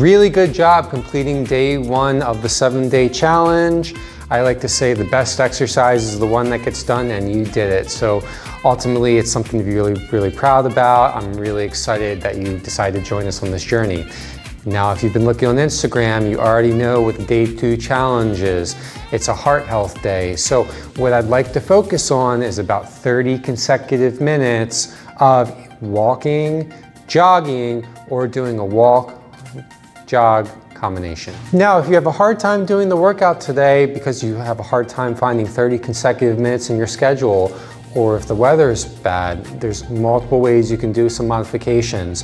Really good job completing day 1 of the 7-day challenge. I like to say the best exercise is the one that gets done and you did it. So ultimately it's something to be really proud about. I'm really excited that you decided to join us on this journey. Now, if you've been looking on Instagram, you already know what the day 2 challenge is. It's a heart health day. So what I'd like to focus on is about 30 consecutive minutes of walking, jogging, or doing a walk, jog combination. Now, if you have a hard time doing the workout today because you have a hard time finding 30 consecutive minutes in your schedule, or if the weather is bad, there's multiple ways you can do some modifications.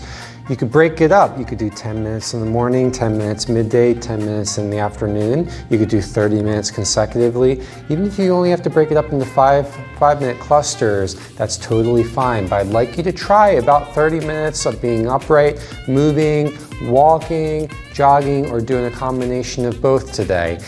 You could break it up. You could do 10 minutes in the morning, 10 minutes midday, 10 minutes in the afternoon. You could do 30 minutes consecutively. Even if you only have to break it up into five-minute clusters, that's totally fine. But I'd like you to try about 30 minutes of being upright, moving, walking, jogging, or doing a combination of both today.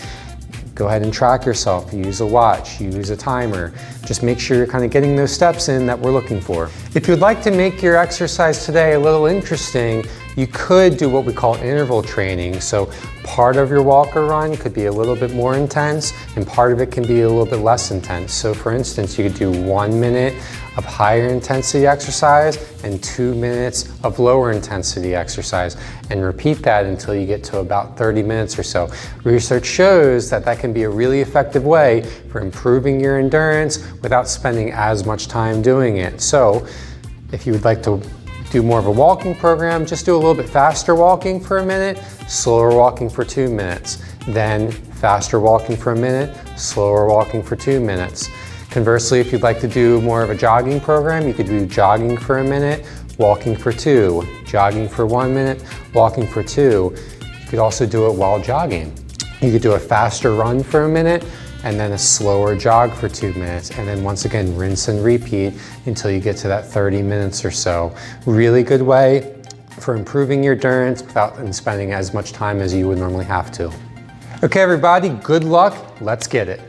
Go ahead and track yourself. Use a watch, use a timer. Just make sure you're kind of getting those steps in that we're looking for. If you'd like to make your exercise today a little interesting, you could do what we call interval training. So part of your walk or run could be a little bit more intense and part of it can be a little bit less intense. So for instance, you could do 1 minute of higher intensity exercise and 2 minutes of lower intensity exercise, and repeat that until you get to about 30 minutes or so. Research shows that that can be a really effective way for improving your endurance without spending as much time doing it. So if you would like to do more of a walking program, just do a little bit faster walking for a minute, slower walking for 2 minutes, then faster walking for a minute, slower walking for 2 minutes. Conversely, if you'd like to do more of a jogging program, you could do jogging for a minute, walking for 2, jogging for 1 minute, walking for 2. You could also do it while jogging. You could do a faster run for a minute, and then a slower jog for 2 minutes, and then once again rinse and repeat until you get to that 30 minutes or so. Really good way for improving your endurance without spending as much time as you would normally have to. Okay everybody, good luck, let's get it.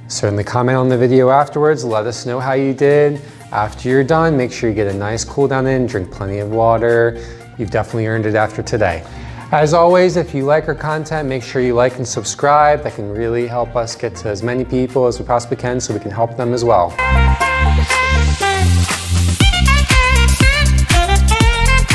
Certainly comment on the video afterwards, let us know how you did. After you're done, make sure you get a nice cool down in, drink plenty of water. You've definitely earned it after today. As always, if you like our content, make sure you like and subscribe. That can really help us get to as many people as we possibly can so we can help them as well.